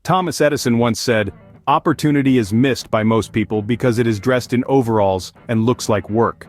Thomas Edison once said, "Opportunity is missed by most people because it is dressed in overalls and looks like work."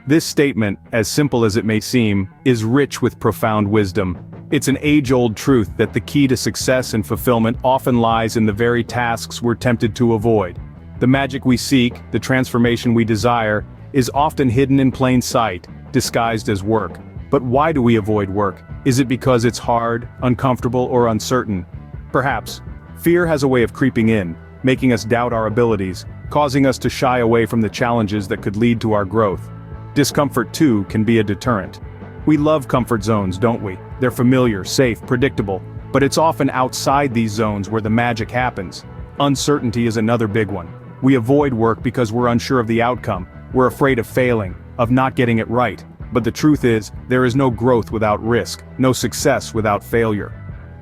This statement, as simple as it may seem, is rich with profound wisdom. It's an age-old truth that the key to success and fulfillment often lies in the very tasks we're tempted to avoid. The magic we seek, the transformation we desire, is often hidden in plain sight, disguised as work. But why do we avoid work? Is it because it's hard, uncomfortable, or uncertain? Perhaps. Fear has a way of creeping in, making us doubt our abilities, causing us to shy away from the challenges that could lead to our growth. Discomfort, too, can be a deterrent. We love comfort zones, don't we? They're familiar, safe, predictable, but it's often outside these zones where the magic happens. Uncertainty is another big one. We avoid work because we're unsure of the outcome, we're afraid of failing, of not getting it right. But the truth is, there is no growth without risk, no success without failure.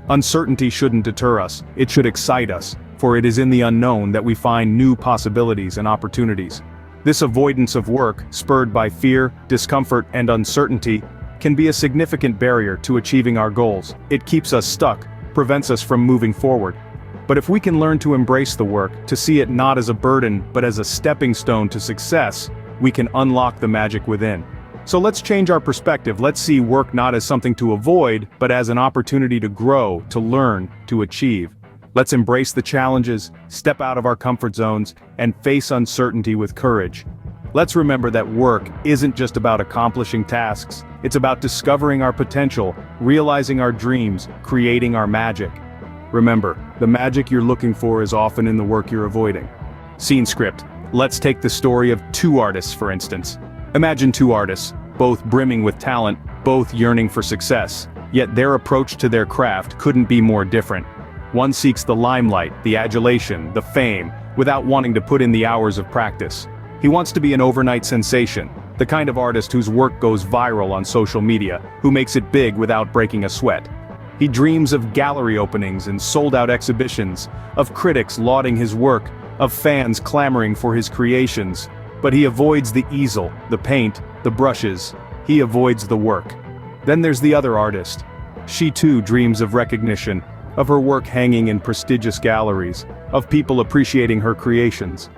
Uncertainty shouldn't deter us, it should excite us, for it is in the unknown that we find new possibilities and opportunities. This avoidance of work, spurred by fear, discomfort, and uncertainty, can be a significant barrier to achieving our goals. It keeps us stuck, prevents us from moving forward. But if we can learn to embrace the work, to see it not as a burden but as a stepping stone to success, we can unlock the magic within. So let's change our perspective. Let's see work not as something to avoid, but as an opportunity to grow, to learn, to achieve. Let's embrace the challenges, step out of our comfort zones, and face uncertainty with courage. Let's remember that work isn't just about accomplishing tasks, it's about discovering our potential, realizing our dreams, creating our magic. Remember, the magic you're looking for is often in the work you're avoiding. Scene script. Let's take the story of two artists, for instance. Imagine two artists, both brimming with talent, both yearning for success, yet their approach to their craft couldn't be more different. One seeks the limelight, the adulation, the fame, without wanting to put in the hours of practice. He wants to be an overnight sensation, the kind of artist whose work goes viral on social media, who makes it big without breaking a sweat. He dreams of gallery openings and sold-out exhibitions, of critics lauding his work, of fans clamoring for his creations. But he avoids the easel, the paint, the brushes. He avoids the work. Then there's the other artist. She too dreams of recognition, of her work hanging in prestigious galleries, of people appreciating her creations.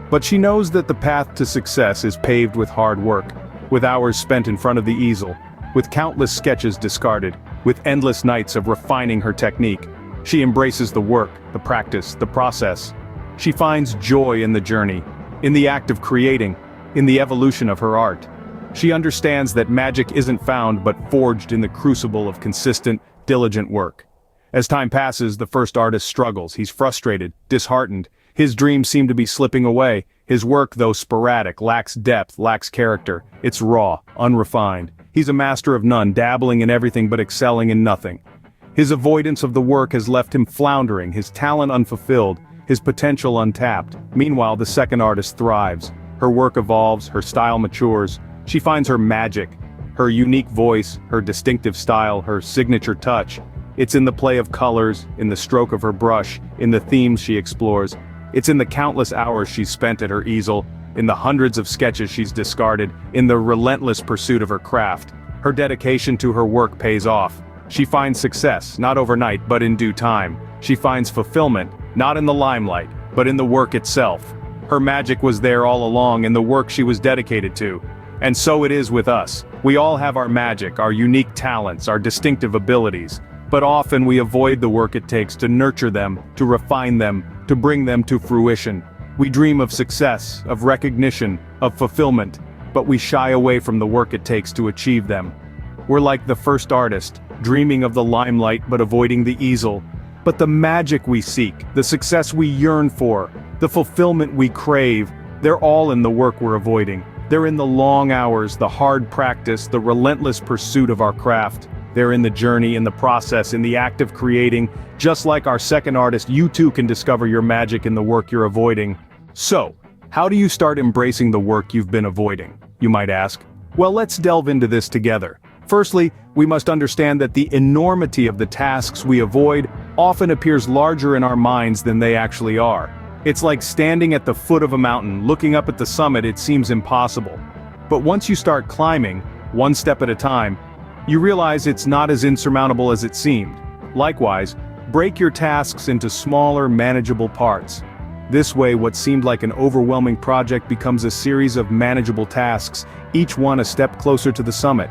But she knows that the path to success is paved with hard work, with hours spent in front of the easel, with countless sketches discarded, with endless nights of refining her technique. She embraces the work, the practice, the process. She finds joy in the journey, in the act of creating, in the evolution of her art. She understands that magic isn't found but forged in the crucible of consistent, diligent work. As time passes, the first artist struggles. He's frustrated, disheartened. His dreams seem to be slipping away. His work, though sporadic, lacks depth, lacks character. It's raw, unrefined. He's a master of none, dabbling in everything but excelling in nothing. His avoidance of the work has left him floundering, his talent unfulfilled, his potential untapped. Meanwhile, the second artist thrives. Her work evolves, her style matures. She finds her magic, her unique voice, her distinctive style, her signature touch. It's in the play of colors, in the stroke of her brush, in the themes she explores. It's in the countless hours she's spent at her easel, in the hundreds of sketches she's discarded, in the relentless pursuit of her craft. Her dedication to her work pays off. She finds success, not overnight, but in due time. She finds fulfillment, not in the limelight, but in the work itself. Her magic was there all along in the work she was dedicated to. And so it is with us. We all have our magic, our unique talents, our distinctive abilities. But often we avoid the work it takes to nurture them, to refine them, to bring them to fruition. We dream of success, of recognition, of fulfillment, but we shy away from the work it takes to achieve them. We're like the first artist, dreaming of the limelight but avoiding the easel. But the magic we seek, the success we yearn for, the fulfillment we crave, they're all in the work we're avoiding. They're in the long hours, the hard practice, the relentless pursuit of our craft. They're in the journey, in the process, in the act of creating. Just like our second artist, you too can discover your magic in the work you're avoiding. So, how do you start embracing the work you've been avoiding, you might ask? Well, let's delve into this together. Firstly, we must understand that the enormity of the tasks we avoid often appears larger in our minds than they actually are. It's like standing at the foot of a mountain, looking up at the summit. It seems impossible. But once you start climbing, one step at a time, you realize it's not as insurmountable as it seemed. Likewise, Break your tasks into smaller, manageable parts. This way, what seemed like an overwhelming project becomes a series of manageable tasks, each one a step closer to the summit.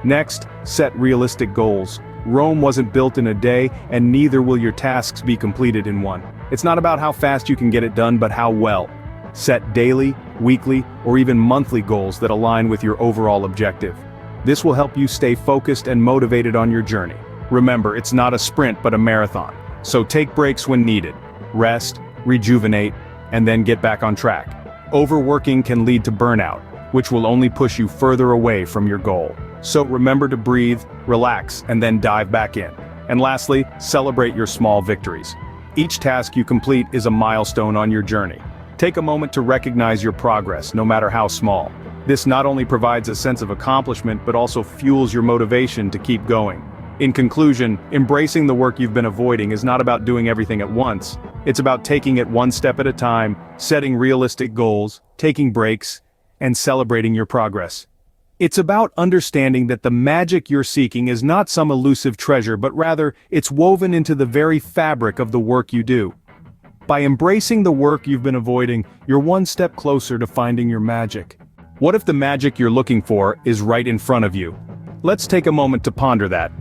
Next, set realistic goals. Rome wasn't built in a day, and neither will your tasks be completed in one. It's not about how fast you can get it done, but how well. Set daily, weekly, or even monthly goals that align with your overall objective. This will help you stay focused and motivated on your journey. Remember, it's not a sprint but a marathon, so take breaks when needed. Rest, rejuvenate, and then get back on track. Overworking can lead to burnout, which will only push you further away from your goal. So remember to breathe, relax, and then dive back in. And lastly, celebrate your small victories. Each task you complete is a milestone on your journey. Take a moment to recognize your progress, no matter how small. This not only provides a sense of accomplishment but also fuels your motivation to keep going. In conclusion, embracing the work you've been avoiding is not about doing everything at once. It's about taking it one step at a time, setting realistic goals, taking breaks, and celebrating your progress. It's about understanding that the magic you're seeking is not some elusive treasure, but rather, it's woven into the very fabric of the work you do. By embracing the work you've been avoiding, you're one step closer to finding your magic. What if the magic you're looking for is right in front of you? Let's take a moment to ponder that.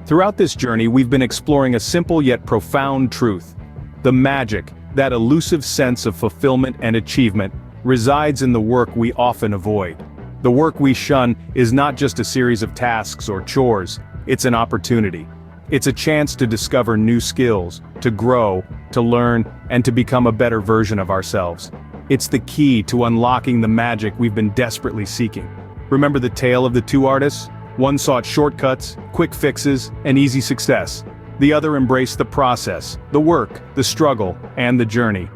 Throughout this journey, we've been exploring a simple yet profound truth. The magic, that elusive sense of fulfillment and achievement, resides in the work we often avoid. The work we shun is not just a series of tasks or chores, it's an opportunity. It's a chance to discover new skills, to grow, to learn, and to become a better version of ourselves. It's the key to unlocking the magic we've been desperately seeking. Remember the tale of the two artists? One sought shortcuts, quick fixes, and easy success. The other embraced the process, the work, the struggle, and the journey.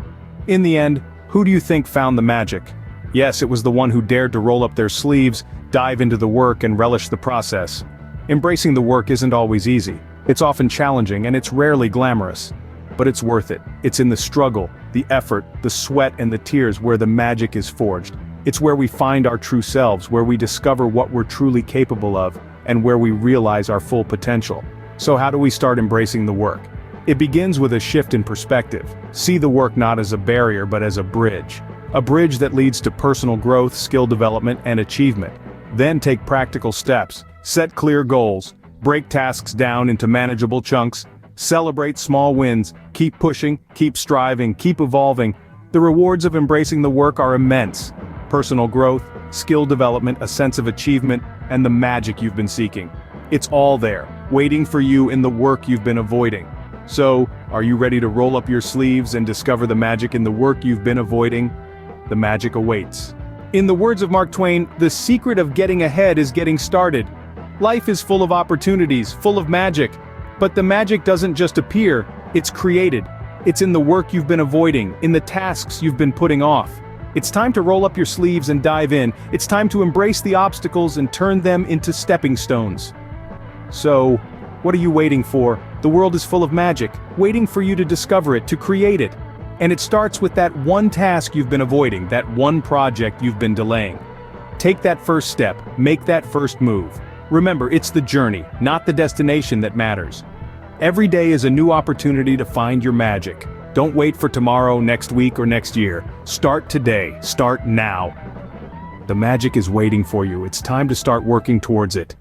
In the end, who do you think found the magic? Yes, it was the one who dared to roll up their sleeves, dive into the work, and relish the process. Embracing the work isn't always easy. It's often challenging and it's rarely glamorous. But it's worth it. It's in the struggle, the effort, the sweat, and the tears where the magic is forged. It's where we find our true selves, where we discover what we're truly capable of, and where we realize our full potential. So how do we start embracing the work? It begins with a shift in perspective. See the work not as a barrier but as a bridge. A bridge that leads to personal growth, skill development, and achievement. Then take practical steps. Set clear goals. Break tasks down into manageable chunks. Celebrate small wins. Keep pushing, keep striving, keep evolving. The rewards of embracing the work are immense. Personal growth, skill development, a sense of achievement, and the magic you've been seeking. It's all there, waiting for you in the work you've been avoiding. So, are you ready to roll up your sleeves and discover the magic in the work you've been avoiding? The magic awaits. In the words of Mark Twain, the secret of getting ahead is getting started. Life is full of opportunities, full of magic. But the magic doesn't just appear, it's created. It's in the work you've been avoiding, in the tasks you've been putting off. It's time to roll up your sleeves and dive in. It's time to embrace the obstacles and turn them into stepping stones. So, what are you waiting for? The world is full of magic, waiting for you to discover it, to create it. And it starts with that one task you've been avoiding, that one project you've been delaying. Take that first step, make that first move. Remember, it's the journey, not the destination that matters. Every day is a new opportunity to find your magic. Don't wait for tomorrow, next week, or next year. Start today, start now. The magic is waiting for you, it's time to start working towards it.